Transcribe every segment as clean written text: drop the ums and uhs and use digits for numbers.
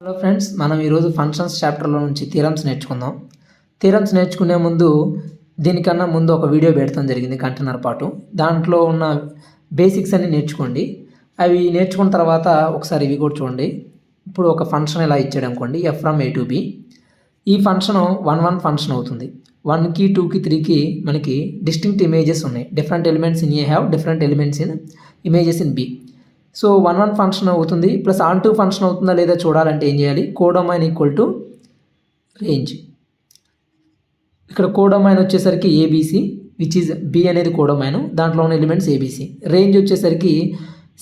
Hello friends, మనం ఈరోజు functions చాప్టర్లో నుంచి థియరమ్స్ నేర్చుకుందాం. థియరమ్స్ నేర్చుకునే ముందు దీనికన్నా ముందు ఒక వీడియో పెడతాం జరిగింది గంటన్నర పాటు. దాంట్లో ఉన్న బేసిక్స్ అన్ని నేర్చుకోండి. అవి నేర్చుకున్న తర్వాత ఒకసారి ఇవి కూడా చూడండి. ఇప్పుడు ఒక ఫంక్షన్ ఇలా ఇచ్చాడు అనుకోండి, F from A to B. ఈ ఫంక్షన్ 1 ఫంక్షన్ అవుతుంది. 1కి 2కి 3కి మనకి డిస్టింక్ట్ ఇమేజెస్ ఉన్నాయి. Different elements in A have different elements in images in B. So 1 function అవుతుంది ప్లస్ ఆన్ 2 ఫంక్షన్ అవుతుందా లేదా చూడాలంటే ఏం చేయాలి? Codomain equal to range. ఇక్కడ కోడొమైన్ వచ్చేసరికి ఏబీసీ విచ్ ఈజ్ బి అనేది కోడొమైన్, దాంట్లో ఉన్న ఎలిమెంట్స్ ఏబీసీ. రేంజ్ వచ్చేసరికి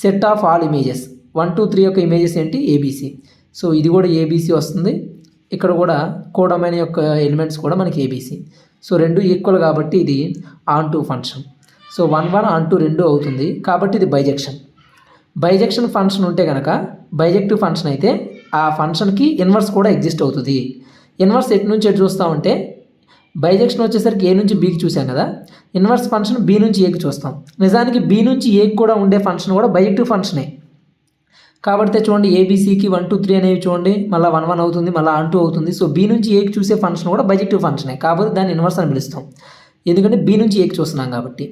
సెట్ ఆఫ్ ఆల్ ఇమేజెస్ 1 2 3 యొక్క ఇమేజెస్ ఏంటి? ఏబీసీ. సో ఇది కూడా ఏబీసీ వస్తుంది. ఇక్కడ కూడా కోడొమైన్ యొక్క ఎలిమెంట్స్ కూడా మనకి ఏబీసీ. సో రెండు ఈక్వల్ కాబట్టి ఇది ఆన్ 2 ఫంక్షన్. సో 1 ఆన్ 2 రెండు అవుతుంది కాబట్టి ఇది బైజెక్షన్. బైజెక్షన్ ఫంక్షన్ ఉంటే కనుక బైజెక్టివ్ ఫంక్షన్ అయితే ఆ ఫంక్షన్కి ఇన్వర్స్ కూడా ఎగ్జిస్ట్ అవుతుంది. ఇన్వర్స్ ఎటు నుంచి ఎటు చూస్తామంటే బైజెక్షన్ వచ్చేసరికి ఏ నుంచి బీకి చూసాం కదా, ఇన్వర్స్ ఫంక్షన్ బి నుంచి ఏకి చూస్తాం. నిజానికి బి నుంచి ఏకి కూడా ఉండే ఫంక్షన్ కూడా బైజెక్టివ్ ఫంక్షనే. కాబట్టి చూడండి, ఏబీసీకి 1 2 3 అనేవి చూడండి, మళ్ళీ 1 1 అవుతుంది, మళ్ళీ ఆన్ 2 అవుతుంది. సో బి నుంచి ఏకి చూసే ఫంక్షన్ కూడా బైజెక్టివ్ ఫంక్షనే, కాకపోతే దాన్ని ఇన్వర్స్ అని పిలుస్తాం ఎందుకంటే బి నుంచి ఏకి చూస్తున్నాం కాబట్టి.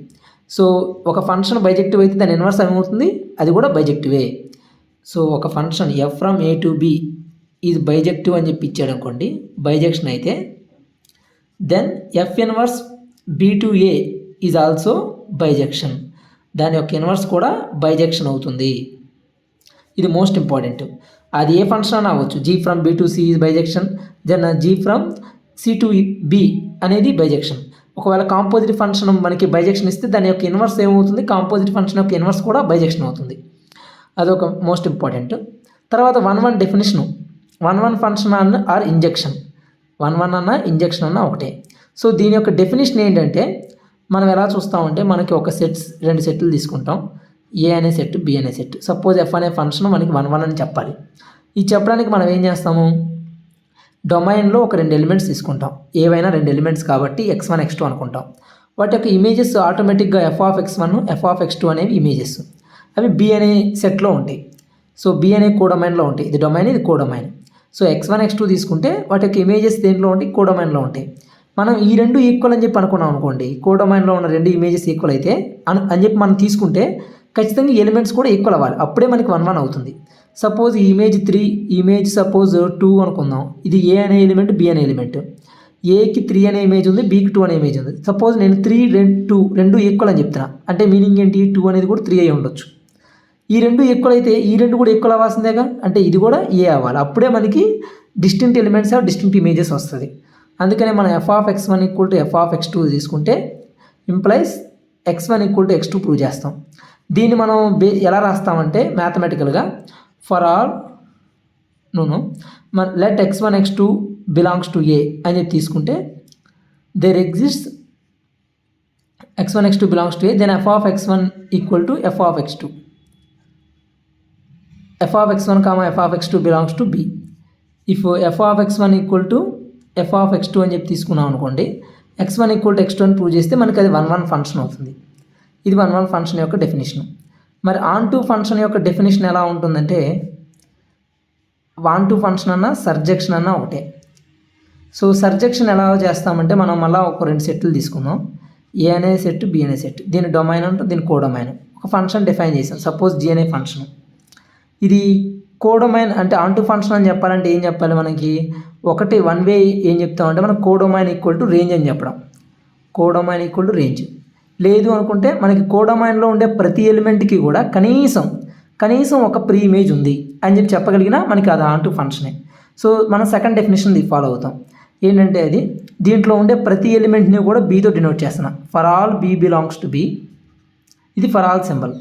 సో ఒక ఫంక్షన్ బైజెక్టివ్ అయితే దాని ఇన్వర్స్ ఏమవుతుంది? అది కూడా బైజెక్టివే. సో ఒక function F from A to B is bijective అని చెప్పి ఇచ్చాడు అనుకోండి, బైజెక్షన్ అయితే then F inverse B to A is also bijection. దాని యొక్క ఇన్వర్స్ కూడా బైజెక్షన్ అవుతుంది. ఇది మోస్ట్ ఇంపార్టెంట్. అది ఏ ఫంక్షన్ అని అవ్వచ్చు. G from B to C is bijection, then G from C to B అనేది బైజెక్షన్. ఒకవేళ కాంపోజిట్ ఫంక్షన్ మనకి బైజెక్షన్ ఇస్తే దాని యొక్క ఇన్వర్స్ ఏమవుతుంది? కాంపోజిట్ ఫంక్షన్ యొక్క ఇన్వర్స్ కూడా బైజెక్షన్ అవుతుంది. అదొక మోస్ట్ ఇంపార్టెంట్. తర్వాత 1 డెఫినేషను. 1 ఫంక్షన్ అన్న ఆర్ ఇంజెక్షన్, 1 అన్న ఇంజెక్షన్ అన్న ఒకటే. సో దీని యొక్క డెఫినేషన్ ఏంటంటే మనం ఎలా చూస్తామంటే మనకి ఒక రెండు సెట్లు తీసుకుంటాం, ఏ అనే సెట్ బి అనే సెట్. సపోజ్ ఎఫ్ అనే ఫంక్షన్ మనకి 1 అని చెప్పాలి. ఇది చెప్పడానికి మనం ఏం చేస్తాము? డొమైన్లో ఒక 2 ఎలిమెంట్స్ తీసుకుంటాం, ఏవైనా 2 ఎలిమెంట్స్ కాబట్టి x1 x2 అనుకుంటాం. వాటి యొక్క ఇమేజెస్ ఆటోమేటిక్గా F of x1 f of x2 అనేవి ఇమేజెస్. అవి బి అనే సెట్లో ఉంటాయి. సో బి అనే కోడొమైన్లో ఉంటాయి. ఇది డొమైన్, ఇది కోడొమైన్. సో x1 x2 తీసుకుంటే వాటి యొక్క ఇమేజెస్ దేంట్లో ఉంటాయి? కోడొమైన్లో ఉంటాయి. మనం ఈ రెండు ఈక్వల్ అని చెప్పి అనుకున్నాం అనుకోండి, కోడొమైన్లో ఉన్న 2 ఇమేజెస్ ఈక్వల్ అయితే అని చెప్పి మనం తీసుకుంటే ఖచ్చితంగా ఎలిమెంట్స్ కూడా ఈక్వల్ అవ్వాలి, అప్పుడే మనకి 1 అవుతుంది. సపోజ్ ఈ ఇమేజ్ 3, ఇమేజ్ సపోజ్ 2 అనుకుందాం. ఇది ఏ అనే ఎలిమెంట్, బి అనే ఎలిమెంట్. ఏకి 3 అనే ఇమేజ్ ఉంది, బికి 2 అనే ఇమేజ్ ఉంది. సపోజ్ నేను 3 2 రెండు ఈక్వల్ అని చెప్తున్నా, అంటే మీనింగ్ ఏంటి? 2 అనేది కూడా 3 అయి ఉండొచ్చు. ఈ రెండు ఈక్వల్ అయితే ఈ రెండు కూడా ఈక్వల్ అవ్వాల్సిందేగా, అంటే ఇది కూడా ఏ అవ్వాలి, అప్పుడే మనకి డిస్టింక్ట్ ఎలిమెంట్స్ డిస్టింక్ట్ ఇమేజెస్ వస్తుంది. అందుకనే మనం F of x1 equal to F of x2 తీసుకుంటే implies x1 equal to x2 prove చేస్తాం. దీన్ని మనం ఎలా రాస్తామంటే మ్యాథమెటికల్గా for all let x1 x2 belongs to A అని తీసుకుంటే there exist x1 x2 belongs to A, then f of x1 equal to F of x2, f of x1 comma f of x2 belongs to B. If f of x1 equal to F of x2 అని చెప్పి తీసుకున్నాం అనుకోండి, x1 equal to x2 అని prove చేస్తే మనకి అది 1 function అవుతుంది. ఇది 1 ఫంక్షన్ యొక్క డెఫినేషన్. మరి ఆన్ 2 ఫంక్షన్ యొక్క డెఫినేషన్ ఎలా ఉంటుందంటే ఆన్ 2 ఫంక్షన్ అన్న సర్జెక్షన్ అన్న ఒకటే. సో సర్జెక్షన్ ఎలా చేస్తామంటే మనం మళ్ళీ ఒక 2 సెట్లు తీసుకుందాం, ఏ అనే సెట్ బి అనే సెట్. దీని డొమైన్ అంటే దీని కోడొమైన్. ఒక ఫంక్షన్ డిఫైన్ చేసాం, సపోజ్ జీ అనే ఫంక్షన్. ఇది కోడొమైన్ అంటే ఆన్ 2 ఫంక్షన్ అని చెప్పాలంటే ఏం చెప్పాలి? మనకి ఒకటి 1 వే ఏం చెప్తామంటే మనం కోడొమైన్ ఈక్వల్ టు రేంజ్ అని చెప్పడం. Codomain equal to range. లేదు అనుకుంటే మనకి కోడొమైన్లో ఉండే ప్రతి ఎలిమెంట్కి కూడా కనీసం ఒక ప్రీ ఇమేజ్ ఉంది అని చెప్పి చెప్పగలిగినా మనకి అది ఆన్ 2 ఫంక్షనే. సో మనం సెకండ్ డెఫినేషన్ ఫాలో అవుతాం. ఏంటంటే అది దీంట్లో ఉండే ప్రతి ఎలిమెంట్ని కూడా బీతో డినోట్ చేస్తున్నాం. For all b belongs to B, ఇది for all symbol.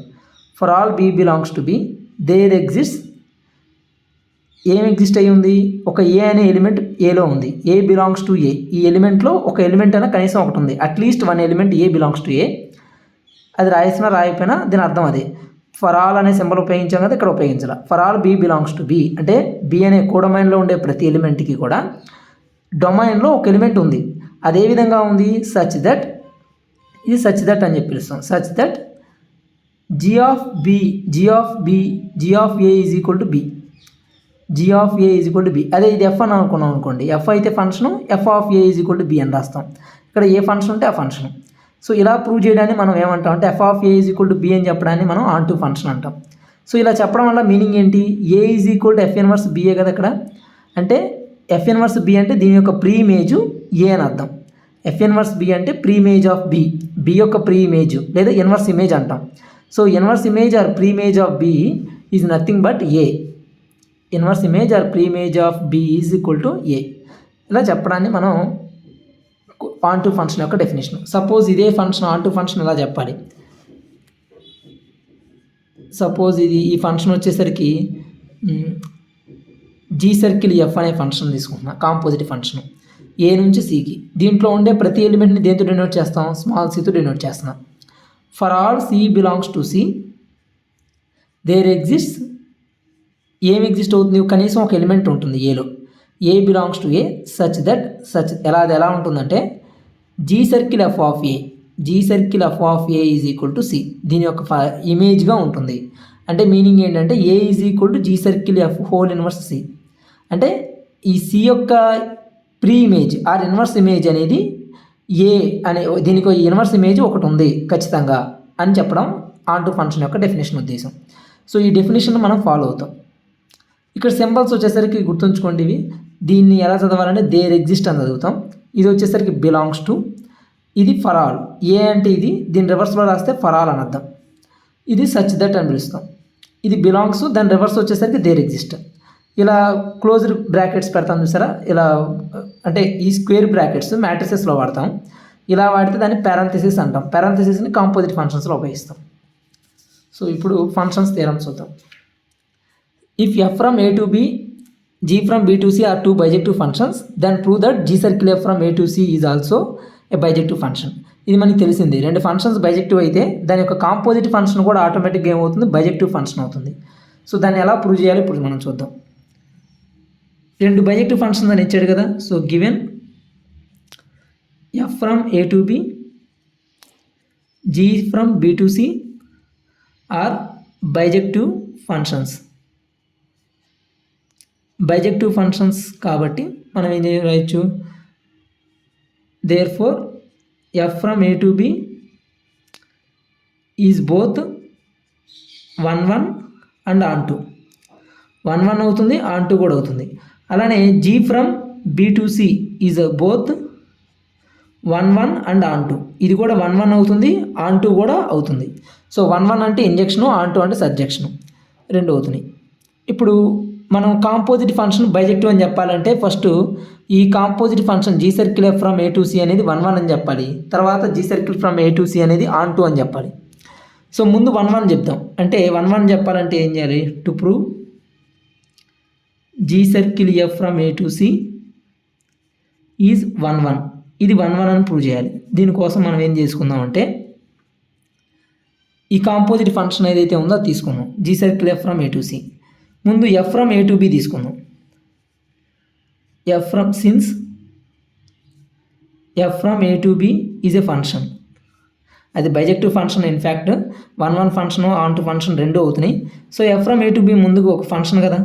For all b belongs to B there exist, ఏం ఎగ్జిస్ట్ అయ్యి ఉంది? ఒక ఏ అనే ఎలిమెంట్ ఏలో ఉంది, ఏ బిలాంగ్స్ టు ఏ. ఈ ఎలిమెంట్లో ఒక ఎలిమెంట్ అయినా కనీసం ఒకటి ఉంది, at least 1 element a belongs to A. అది రాయిసినా రాయిపోయినా దీని అర్థం అదే. ఫర్ ఆల్ అనే సింబల్ ఉపయోగించాం కదా, ఇక్కడ ఉపయోగించాలి. For all b belongs to B అంటే బి అనే కోడొమైన్లో ఉండే ప్రతి ఎలిమెంట్కి కూడా డొమైన్లో ఒక ఎలిమెంట్ ఉంది. అదే విధంగా ఉంది సచ్ దట్, ఇది సచ్ దట్ అని చెప్పి పిలుస్తాం. Such that g of a is equal to b. G of A is equal to B. అదే ఇది ఎఫ్ అని అనుకున్నాం అనుకోండి, ఎఫ్ అయితే function, F of A is equal to B అని రాస్తాం. ఇక్కడ ఏ ఫంక్షన్ ఉంటే ఆ ఫంక్షన్. సో ఇలా ప్రూవ్ చేయడాన్ని మనం ఏమంటాం అంటే f of A is equal to B అని చెప్పడాన్ని మనం ఆన్ టు ఫంక్షన్ అంటాం. సో ఇలా చెప్పడం వల్ల మీనింగ్ ఏంటి, A is equal to f inverse B A కదా ఇక్కడ. అంటే ఎఫ్ ఇన్వర్స్ బి అంటే దీని యొక్క ప్రీ ఇమేజ్ ఏ అని అర్థం. ఎఫ్ ఇన్వర్స్ బి అంటే pre image of B, B యొక్క ప్రీ ఇమేజ్ లేదా ఇన్వర్స్ ఇమేజ్ అంటాం. So inverse image or pre image of B is nothing but A. Inverse image or pre image of B is equal to A. ఇలా చెప్పడాన్ని మనం onto function యొక్క definition. Suppose ఇదే function onto function ఇలా చెప్పాలి. Suppose ఈ function వచ్చేసరికి g circle f అనే ఫంక్షన్ తీసుకుంటున్నా, కాంపోజిట్ ఫంక్షన్ ఏ నుంచి సికి. దీంట్లో ఉండే ప్రతి ఎలిమెంట్ని దేంతో డినోట్ చేస్తాం, స్మాల్ సితో డినోట్ చేస్తున్నాం. For all C belongs to C there exist, ఏం ఎగ్జిస్ట్ అవుతుంది, కనీసం ఒక ఎలిమెంట్ ఉంటుంది ఏలో. A belongs to A such that such ఎలా ఉంటుందంటే g circle F of A, g circle F of A is equal to C, దీని యొక్క ఇమేజ్గా ఉంటుంది. అంటే మీనింగ్ ఏంటంటే A is equal to G circle f whole inverse C. అంటే ఈ సి యొక్క pre image are inverse image అనేది ఏ అనే దీనికి ఇన్వర్స్ ఇమేజ్ ఒకటి ఉంది ఖచ్చితంగా అని చెప్పడం ఆన్ టు ఫంక్షన్ యొక్క డెఫినేషన్ ఉద్దేశం. సో ఈ డెఫినేషన్ మనం ఫాలో అవుతాం. ఇక్కడ సింబల్స్ వచ్చేసరికి గుర్తుంచుకోండి, ఇవి దీన్ని ఎలా చదవాలంటే దేర్ ఎగ్జిస్ట్ అని చదువుతాం. ఇది వచ్చేసరికి బిలాంగ్స్ టు, ఇది ఫర్ ఆల్, ఏ అంటే ఇది, దీని రివర్స్లో రాస్తే ఫర్ ఆల్ అని అర్థం. ఇది సచ్ దట్ అని పిలుస్తాం. ఇది బిలాంగ్స్, దాని రివర్స్ వచ్చేసరికి దేర్ ఎగ్జిస్ట్. ఇలా క్లోజ్డ్ బ్రాకెట్స్ పెడతాం చూసారా, ఇలా అంటే ఈ స్క్వేర్ బ్రాకెట్స్ మ్యాట్రిసెస్లో వాడతాం. ఇలా వాడితే దాన్ని పారాంథసిస్ అంటాం. పారాంథసిస్ని కాంపోజిట్ ఫంక్షన్స్లో ఉపయోగిస్తాం. సో ఇప్పుడు ఫంక్షన్స్ థియరమ్స్ చూద్దాం. If F from A to B, G from B to C are two bijective functions, then prove that G circle F from A to C is also a bijective function. ఇది మనకి తెలిసింది, రెండు functions bijective అయితే దాని యొక్క composite function కూడా ఆటోమేటిక్గా ఏమవుతుంది, బైజెక్టివ్ ఫంక్షన్ అవుతుంది. సో దాన్ని ఎలా ప్రూవ్ చేయాలి ఇప్పుడు మనం చూద్దాం. రెండు బైజెక్టివ్ ఫంక్షన్స్ అని ఇచ్చాడు కదా. So given F from A to B, G from B to C are bijective functions. Bijective functions కాబట్టి మనం ఏం చేయవచ్చు, therefore F from A to B is both 1 1 and onto. 1 1 అవుతుంది, onto కూడా అవుతుంది. అలానే G from B to C is both 1 1 and onto. ఇది కూడా 1 1 అవుతుంది, ఆన్ టు కూడా అవుతుంది. సో 1 1 అంటే ఇంజెక్షను, ఆన్ టు అంటే సబ్జెక్షను, రెండు అవుతున్నాయి. ఇప్పుడు మనం కాంపోజిట్ ఫంక్షన్ బైజెక్టివ్ అని చెప్పాలంటే ఫస్ట్ ఈ composite function G circle F from A to C అనేది 1 1 అని చెప్పాలి. తర్వాత G circle from A to C అనేది ఆన్ టు అని చెప్పాలి. సో ముందు 1 1 చెప్తాం. అంటే 1 1 చెప్పాలంటే ఏం చేయాలి, to prove G circle F from A to C is 1 1, ఇది 1 1 అని ప్రూవ్ చేయాలి. దీనికోసం మనం ఏం చేసుకుందామంటే ఈ కాంపోజిట్ ఫంక్షన్ ఏదైతే ఉందో అది తీసుకుందాం, g circle F from A to C. ముందు f from A to B తీసుకుందాం. F from since F from A to B is a function, అది bijective function. In fact 1 1 function, onto function రెండు అవుతున్నాయి. So f from A to B ముందుకు ఒక function కదా,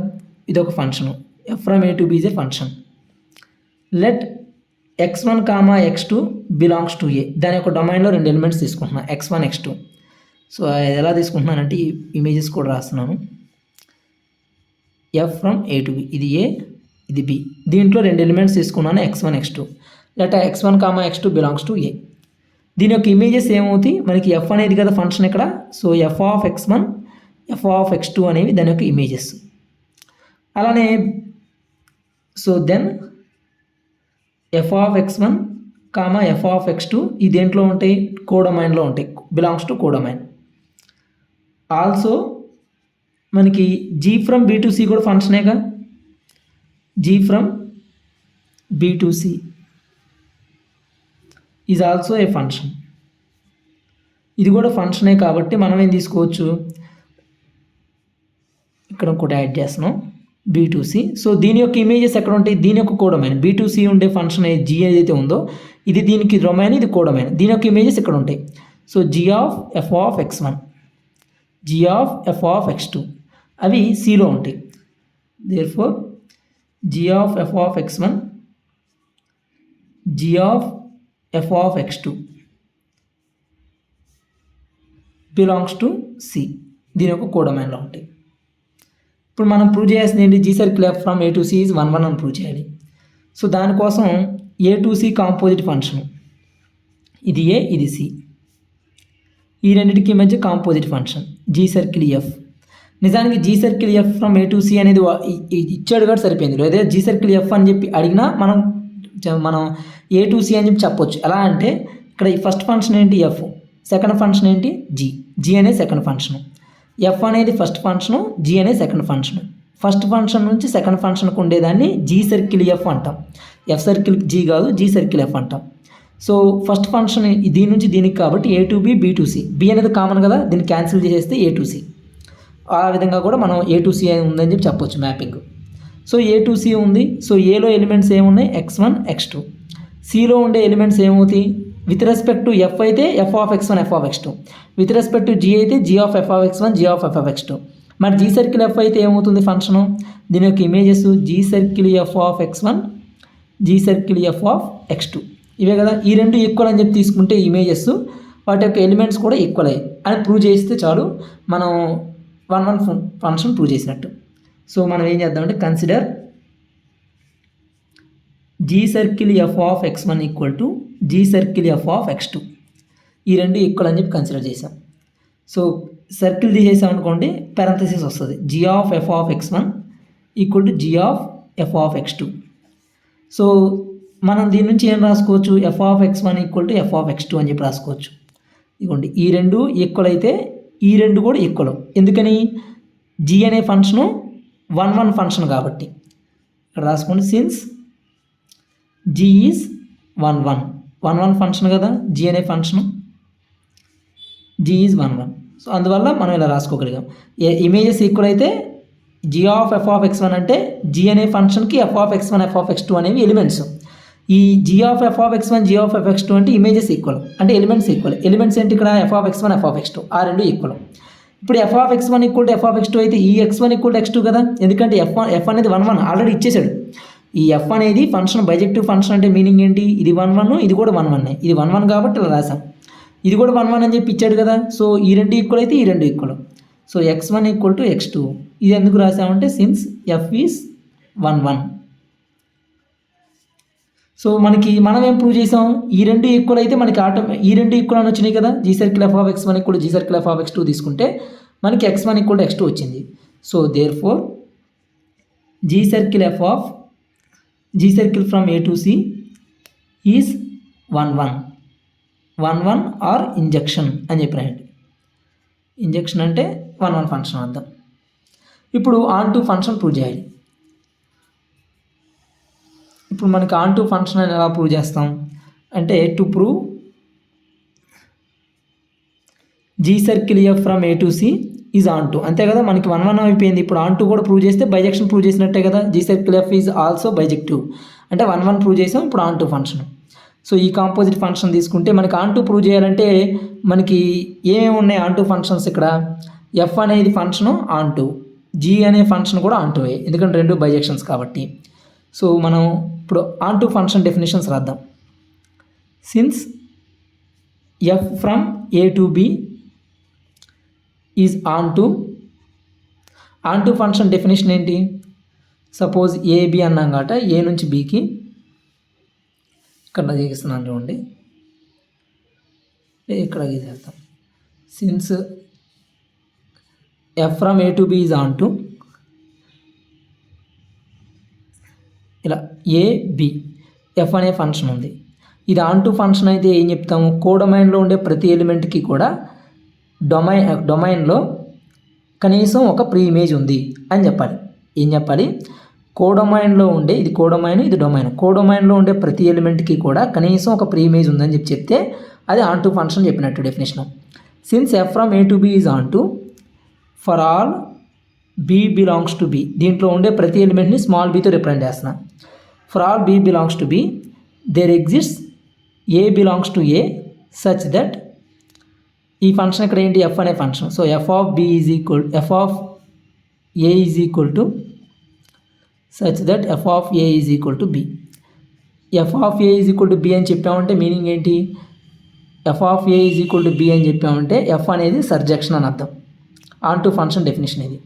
ఇది ఒక function. F from A to B is a function. Let x1, x2 belongs to A. దాని యొక్క డొమైన్లో రెండు ఎలిమెంట్స్ తీసుకుంటున్నాను, x1 x2. సో ఎలా తీసుకుంటున్నానంటే ఈ ఇమేజెస్ కూడా రాస్తున్నాను. F from A to B, ఇది ఏ, ఇది బి. దీంట్లో రెండు ఎలిమెంట్స్ తీసుకున్నాను, x1 x2. Let x1, x2 belongs to A. దీని యొక్క ఇమేజెస్ ఏమవుతాయి, మనకి ఎఫ్ అనేది కదా ఫంక్షన్ ఇక్కడ. So F of x1, f of x2 అనేవి దాని యొక్క ఇమేజెస్. అలానే so then f of x1, f of x2 ఈ దేంట్లో ఉంటాయి, కోడొమైన్లో ఉంటాయి, బిలాంగ్స్ టు కోడొమైన్. ఆల్సో మనకి g from B to C కూడా ఫంక్షనేగా. G from B to C is also a function. ఇది కూడా ఫంక్షనే కాబట్టి మనం ఏం తీసుకోవచ్చు, ఇక్కడ ఇంకోటి యాడ్ చేస్తున్నాం, బి టు సి. సో దీని యొక్క ఇమేజెస్ ఎక్కడ ఉంటాయి, దీని యొక్క కోడొమైన్. బి టు సి ఉండే ఫంక్షన్ జీ ఏదైతే ఉందో ఇది దీనికి డొమైన్, ఇది కోడొమైన్. దీని యొక్క ఇమేజెస్ ఇక్కడ ఉంటాయి. So G of F of x1, G of F of x2 అవి సిలో ఉంటాయి. therefore g of f of x1 g of f of x2 belongs to C. దీని యొక్క కోడొమైన్లో ఉంటాయి. ఇప్పుడు మనం ప్రూవ్ చేయాల్సింది ఏంటి? G circle F from A to C is 1 1 అని ప్రూవ్ చేయాలి. సో దానికోసం A to C composite function, ఇది ఏ ఇది సి, ఈ రెండింటికి మధ్య composite function G circle f. నిజానికి g circle F from A to C అనేది ఇచ్చాడు కూడా సరిపోయింది. లేదా జీ సర్కిల్ ఎఫ్ అని చెప్పి అడిగినా మనం ఏ టు సి అని చెప్పి చెప్పొచ్చు. ఎలా అంటే ఇక్కడ ఈ ఫస్ట్ ఫంక్షన్ ఏంటి? ఎఫ్. సెకండ్ ఫంక్షన్ ఏంటి? జీ. జీ అనేది సెకండ్ ఫంక్షను, ఎఫ్ అనేది ఫస్ట్ ఫంక్షను, జీ అనేది సెకండ్ ఫంక్షను. ఫస్ట్ ఫంక్షన్ నుంచి సెకండ్ ఫంక్షన్కి ఉండేదాన్ని జీ సర్కిల్ ఎఫ్ అంటాం. ఎఫ్ సర్కిల్ జీ కాదు, జీ సర్కిల్ ఎఫ్ అంటాం. సో ఫస్ట్ ఫంక్షన్ దీని నుంచి దీనికి కాబట్టి A to B, B to C. B అనేది కామన్ కదా, దీన్ని క్యాన్సిల్ చేసేస్తే ఏ టు సి. ఆ విధంగా కూడా మనం ఏ టు సి ఉందని చెప్పి చెప్పొచ్చు mapping. So A to C ఉంది. సో ఏలో ఎలిమెంట్స్ ఏమున్నాయి? x1 x2. సిలో ఉండే ఎలిమెంట్స్ ఏమవుతాయి? విత్ రెస్పెక్ట్ టు ఎఫ్ అయితే f of x1 f of x2, with respect to g అయితే G of F of x1 G of F of x2. మరి G circle F అయితే ఏమవుతుంది function? దీని యొక్క images G circle F of x1 G circle F of x2 ఇవే కదా. ఈ రెండు ఈక్వల్ అని చెప్పి తీసుకుంటే ఇమేజెస్ వాటి యొక్క ఎలిమెంట్స్ కూడా ఈక్వల్ అయ్యాయి అని ప్రూవ్ చేస్తే చాలు, మనం 1 1 ఫంక్షన్ ప్రూవ్ చేసినట్టు. సో మనం ఏం చేద్దామంటే consider G circle F of x1 equal to G circle F of x2. ఈ రెండు ఈక్వల్ అని చెప్పి కన్సిడర్ చేసాం. సో సర్కిల్ తీసేసాం అనుకోండి, పారంథసిస్ వస్తుంది. G of F of x1 equal to G of F of x2. So మనం దీని నుంచి ఏం రాసుకోవచ్చు? F of x1 equal to F of x2 అని చెప్పి రాసుకోవచ్చు. ఇదిగోండి, ఈ రెండు ఈక్వల్ అయితే ఈ రెండు కూడా ఈక్వల్. ఎందుకని? జీ అనే ఫంక్షను 1 1 ఫంక్షన్ కాబట్టి. ఇక్కడ రాసుకోండి, సిన్స్ జీ ఈజ్ 1 1 1 1 ఫంక్షన్ కదా జీ అనే ఫంక్షను, జీ ఈజ్ 1 1. సో అందువల్ల మనం ఇలా రాసుకోగలిగాం. ఇమేజెస్ ఈక్వల్ అయితే G of F of x1 అంటే జీ అనే ఫంక్షన్కి F of x1 f of x2 అనేవి ఎలిమెంట్స్. ఈ G of F of x1 G of F x2 అంటే ఇమేజెస్ ఈక్వల్, అంటే ఎలిమెంట్స్ ఈక్వల్. ఎలిమెంట్స్ ఏంటి ఇక్కడ? F of x1 f of x2, ఆ రెండు ఈక్వల్. ఇప్పుడు F of x1 equal to F of x2 అయితే ఈ x1 ఈక్వల్ టు x2 కదా, ఎందుకంటే ఎఫ్ అనేది 1 1 ఆల్రెడీ ఇచ్చేసాడు. ఈ ఎఫ్ అనేది ఫంక్షన్ బైజెక్టివ్ ఫంక్షన్ అంటే మీనింగ్ ఏంటి? ఇది 1 1, ఇది కూడా 1 1, ఇది 1 1 కాబట్టి ఇలా రాసాం. ఇది కూడా 1 1 అని చెప్పి ఇచ్చాడు కదా. సో ఈ రెండు ఈక్వల్ అయితే ఈ రెండు equal. So x1 equal to x2. ఇది ఎందుకు రాసామంటే సిన్స్ ఎఫ్ ఈజ్ 1 1. సో మనం ఏం ప్రూవ్ చేసాం? ఈ రెండు ఈక్వల్ అయితే మనకి ఈ రెండు ఈక్వల్ అని వచ్చినాయి కదా. G circle F of x1 equal G circle F of x2 తీసుకుంటే మనకి x1 ఈక్వల్ టు x2 వచ్చింది. So therefore G circle F of G circle from A to C is 1 1 1 1 or injection అని చెప్పినాయండి. Injection అంటే 1 1 function అర్థం. ఇప్పుడు onto function prove చేయాలి. ఇప్పుడు మనకి ఆన్ టు ఫంక్షన్ అని ఎలా ప్రూవ్ చేస్తాం అంటే to prove G circle F from A to C is onto, అంతే కదా. మనకి 1 1 అయిపోయింది. ఇప్పుడు ఆన్ టు కూడా ప్రూవ్ చేస్తే బైజెక్షన్ ప్రూవ్ చేసినట్టే కదా. G circle F is also bijective అంటే 1 1 ప్రూవ్ చేసాం. ఇప్పుడు ఆన్ టు ఫంక్షన్. సో ఈ కాంపోజిట్ ఫంక్షన్ తీసుకుంటే మనకి ఆన్ టు ప్రూవ్ చేయాలంటే మనకి ఏమేమి ఉన్నాయి ఆన్ టు ఫంక్షన్స్? ఇక్కడ ఎఫ్ అనేది ఫంక్షను ఆన్ టు, జీ అనే ఫంక్షన్ కూడా ఆన్ టువే, ఎందుకంటే రెండు బైజెక్షన్స్ కాబట్టి. సో మనం ఇప్పుడు ఆన్ టు ఫంక్షన్ డెఫినేషన్స్ రాద్దాం. Since F from A to B is onto function definition ఏంటి? సపోజ్ ఏబి అన్నాం కాబట్టి ఏ నుంచి బికి ఇక్కడ గీస్తున్నాను చూడండి, ఇక్కడ గీసేస్తాం. Since F from A to B is onto ఇలా ఏబి ఎఫ్ అనే ఫంక్షన్ ఉంది. ఇది ఆన్ టు ఫంక్షన్ అయితే ఏం చెప్తాము? కోడొమైన్లో ఉండే ప్రతి ఎలిమెంట్కి కూడా డొమైన్లో కనీసం ఒక ప్రీ ఇమేజ్ ఉంది అని చెప్పాలి. ఏం చెప్పాలి? కోడొమైన్లో ఉండే, ఇది కోడొమైన్ ఇది డొమైన్, కోడొమైన్లో ఉండే ప్రతి ఎలిమెంట్కి కూడా కనీసం ఒక ప్రీ ఇమేజ్ ఉందని చెప్తే అది ఆన్ టు ఫంక్షన్ చెప్పినట్టు definition. Since F from A to B is onto for all B belongs to B, దీంట్లో ఉండే ప్రతి ఎలిమెంట్ని స్మాల్ బీతో రిప్రజెంట్ చేస్తున్నా. For all B belongs to B there exists A belongs to A such that, ఈ function ఇక్కడ ఏంటి? F అనే function. So F of B is equal F of A is equal to such that F of A is equal to B. F of A is equal to B అని చెప్పామంటే meaning ఏంటి? F of A is equal to B అని చెప్పామంటే F అనేది surjection అని అర్థం. Onto function definition ఇది.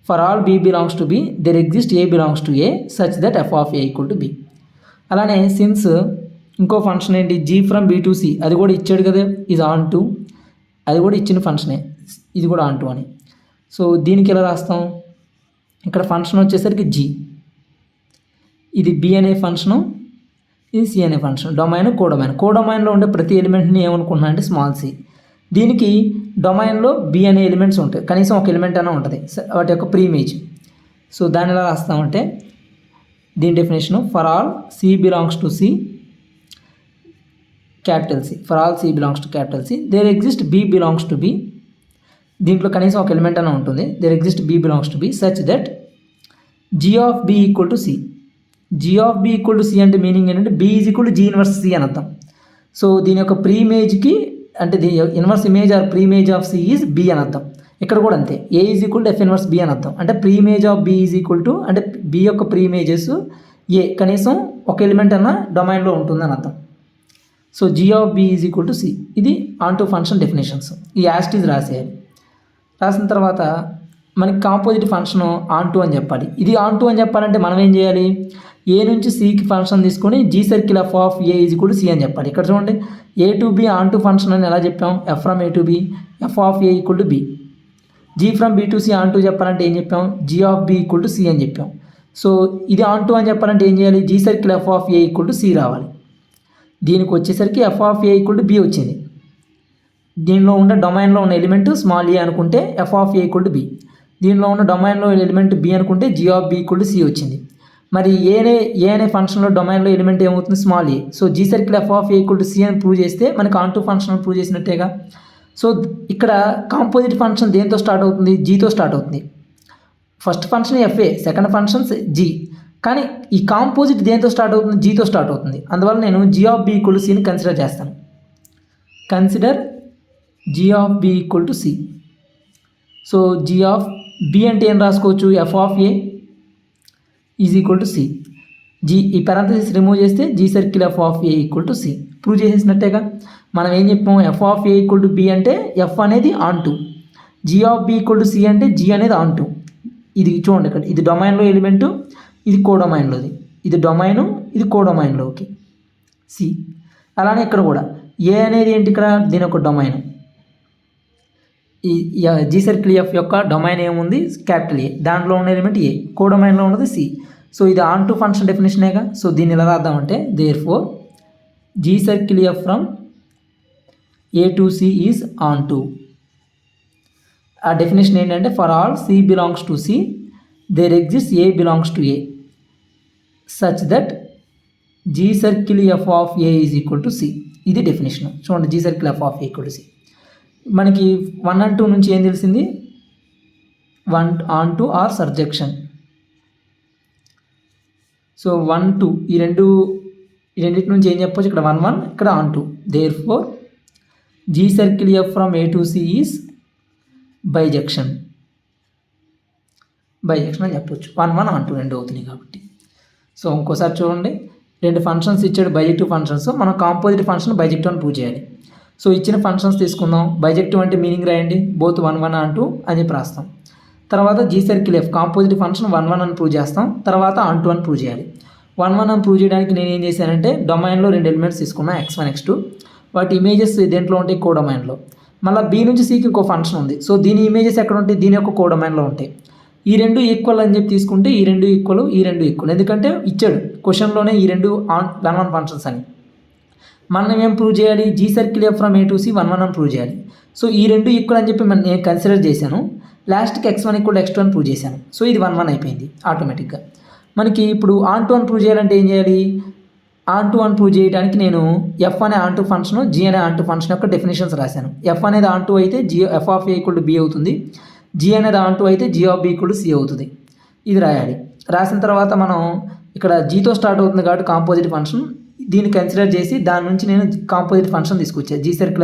For all B belongs to B there exist A belongs to A such that F of A equal to B. అలానే since ఇంకో function ఏంటి, G from B to C, అది కూడా ఇచ్చాడు కదా, ఇది on to, అది కూడా ఇచ్చిన ఫంక్షనే, ఇది కూడా ఆన్ టు అని. సో దీనికి ఎలా రాస్తాం, ఇక్కడ ఫంక్షన్ వచ్చేసరికి జీ, ఇది బి అనే ఫంక్షను, ఇది సి అనే ఫంక్షన్, డొమైన్ కోడొమైన్. కోడొమైన్లో ఉండే ప్రతి ఎలిమెంట్ని ఏమనుకున్నా అంటే స్మాల్ సి. దీనికి డొమైన్లో బి అనే ఎలిమెంట్స్ ఉంటాయి, కనీసం ఒక ఎలిమెంట్ అయినా ఉంటుంది, వాటి యొక్క ప్రీమేజ్. సో దాన్ని ఎలా రాస్తామంటే దీని definition for all C belongs to C, capital C, for all C belongs to capital C, there exist B belongs to B, దీంట్లో కనీసం ఒక ఎలిమెంట్ అయినా ఉంటుంది, there exist B belongs to B such that G of B equal to C. G of B equal to C అంటే meaning ఏంటంటే B is equal to G inverse C అని అర్థం. So దీని యొక్క ప్రీమేజ్కి అంటే దీని inverse image or preimage of C is B అని అర్థం. ఇక్కడ కూడా అంతే, A is equal to f inverse B అని అర్థం. అంటే preimage of B is equal to అంటే బి యొక్క ప్రీమేజెస్ ఏ కనీసం ఒక ఎలిమెంట్ అన్న డొమైన్లో ఉంటుందని అర్థం. So G of B is equal to C, ఇది ఆన్ టు ఫంక్షన్ డెఫినేషన్స్. ఈ యాస్టీజ్ రాసేయాలి. రాసిన తర్వాత మనకి కాంపోజిట్ ఫంక్షన్ ఆన్ టు అని చెప్పాలి. ఇది ఆన్ టు అని చెప్పాలంటే మనం ఏం చేయాలి, ఏ నుంచి సికి ఫంక్షన్ తీసుకొని g circle F of A is equal to C అని చెప్పాలి. ఇక్కడ చూడండి, A to B onto function అని ఎలా చెప్పాం, f from A to B F of A equal to B. G from B to C onto చెప్పాలంటే ఏం చెప్పాం, g of B equal to C అని చెప్పాం. సో ఇది onto అని చెప్పాలంటే ఏం చేయాలి, G circle F of A equal to C రావాలి. దీనికి వచ్చేసరికి F of A equal to B వచ్చింది. దీనిలో ఉన్న డొమైన్లో ఉన్న ఎలిమెంట్ స్మాల్ ఏ అనుకుంటే F of A equal to B, దీనిలో ఉన్న డొమైన్లో ఎలిమెంట్ బి అనుకుంటే G of B equal to C వచ్చింది. మరి ఏ అనే ఫంక్షన్లో డొమైన్లో ఎలిమెంట్ ఏమవుతుంది, small A. So G circle F of A equal to C అని ప్రూవ్ చేస్తే మనకి ఆన్ టు ఫంక్షన్ ప్రూవ్ చేసినట్టేగా. సో ఇక్కడ కాంపోజిట్ ఫంక్షన్ దేంతో స్టార్ట్ అవుతుంది, జీతో స్టార్ట్ అవుతుంది. First function f A, second functions g, కానీ ఈ కాంపోజిట్ దేంతో స్టార్ట్ అవుతుంది, జీతో స్టార్ట్ అవుతుంది. అందువల్ల నేను g of B equal to సిని కన్సిడర్ చేస్తాను. Consider g of B equal to C. So G of B అంటే ఏం రాసుకోవచ్చు, F of A is equal to C. G ఈ పారాంథసిస్ రిమూవ్ చేస్తే g circle F of A equal to C prove చేసేసినట్టేగా. మనం ఏం చెప్పాము, f of A equal to B అంటే ఎఫ్ అనేది onto, G of B equal to C అంటే G అనేది ఆన్ టు. ఇది చూడండి, ఇక్కడ ఇది డొమైన్లో ఎలిమెంటు, ఇది కోడొమైన్లోది, ఇది డొమైను, ఇది కోడొమైన్లోకి సి. అలానే ఇక్కడ కూడా ఏ అనేది ఏంటి, ఇక్కడ దీని ఒక డొమైన్. ఈ జీ సర్కిల్ ఎఫ్ యొక్క డొమైన్ ఏముంది, క్యాపిటల్ ఏ, దాంట్లో ఉన్న ఎలిమెంట్ ఏ, కోడొమైన్లో ఉన్నది సి. సో ఇది ఆన్ టు ఫంక్షన్ డెఫినేషనేగా. సో దీన్ని ఎలా రాద్దామంటే therefore G circle F from A to C is onto. ఆ డెఫినేషన్ ఏంటంటే for all C belongs to C there exist A belongs to A such that G circle F of A is equal to C. ఇది definition. చూడండి, G circle F of A equal to C. మనకి 1 and 2 నుంచి ఏం తెలిసింది, 1 onto or surjection. So 1 2 ఈ రెండింటి నుంచి ఏం చెప్పొచ్చు, ఇక్కడ 1 1, ఇక్కడ onto. Therefore G circle F from A to C is bijection అని చెప్పొచ్చు. 1 1 ఆన్ టు రెండు అవుతున్నాయి కాబట్టి. సో ఇంకోసారి చూడండి, రెండు ఫంక్షన్స్ ఇచ్చాడు, బైజెక్టివ్ ఫంక్షన్స్. మనం కాంపోజిట్ ఫంక్షన్ బైజెక్టివ్ అని ప్రూవ్ చేయాలి. సో ఇచ్చిన ఫంక్షన్స్ తీసుకుందాం. బైజెక్టివ్ అంటే మీనింగ్ రాయండి, బోత్ 1 1 ఆన్ టు అని చెప్పి రాస్తాం. తర్వాత G circle F composite function 1 1 అని ప్రూవ్ చేస్తాం. తర్వాత ఆన్ టు అని ప్రూవ్ చేయాలి. 1 1 అని ప్రూవ్ చేయడానికి నేను ఏం చేశానంటే డొమైన్లో 2 ఎలిమెంట్స్ తీసుకున్నా, x1 x2. వాటి ఇమేజెస్ దేంట్లో ఉంటాయి, కోడొమైన్లో. మళ్ళీ బి నుంచి సికి ఇంకో ఫంక్షన్ ఉంది. సో దీని ఇమేజెస్ ఎక్కడ ఉంటాయి, దీని యొక్క కోడొమైన్లో ఉంటాయి. ఈ రెండు ఈక్వల్ అని చెప్పి తీసుకుంటే ఈ రెండు ఈక్వల్, ఎందుకంటే ఇచ్చాడు క్వశ్చన్లోనే ఈ రెండు ఆన్ 1 1 ఫంక్షన్స్ అని. మనం ఏం ప్రూవ్ చేయాలి, G circle F from A to C 1 1 అని ప్రూవ్ చేయాలి. సో ఈ రెండు ఈక్వల్ అని చెప్పి నేను కన్సిడర్ చేశాను. లాస్ట్కి x1 ఈక్వల్ x2 అని ప్రూవ్ చేశాను. సో ఇది 1 1 అయిపోయింది ఆటోమేటిక్గా. మనకి ఇప్పుడు ఆన్ టు అని ప్రూవ్ చేయాలంటే ఏం చేయాలి, ఆన్ టు అని ప్రూవ్ చేయడానికి నేను ఎఫ్ అనే ఆన్ టు ఫంక్షన్, జీ అనే ఆన్ టు ఫంక్షన్ యొక్క డెఫినేషన్స్ రాశాను. ఎఫ్ అనేది ఆన్ టు అయితే G F of A equal to B అవుతుంది, జీ అనేది ఆన్ టు అయితే G of B equal to C అవుతుంది. ఇది రాయాలి. రాసిన తర్వాత మనం ఇక్కడ జీతో స్టార్ట్ అవుతుంది కాబట్టి కాంపోజిట్ ఫంక్షన్, దీన్ని కన్సిడర్ చేసి దాని నుంచి నేను కాంపోజిట్ ఫంక్షన్ తీసుకొచ్చాను. G circle